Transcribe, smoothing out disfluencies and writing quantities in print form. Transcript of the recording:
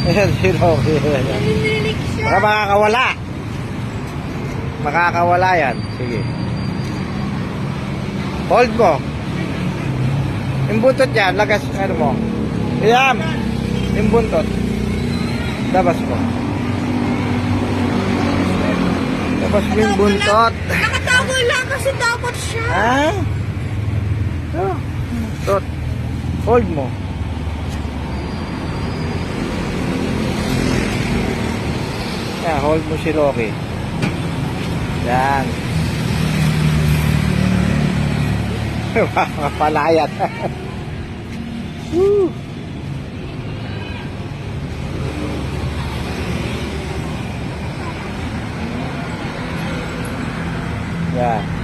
Ayan, si Rocky. Nililik siya. Baka makakawala. Makakawala yan. Sige. Hold mo. Yung buntot yan, lagas, ano mo. Ayan. Yung buntot. Labas mo. Labas mo yung buntot. Nakatago lang kasi dapat siya. Ha? Ito. Buntot. Hold mo. Yan, hold mo si Rocky. Yan. Palayat. Woo. Yan.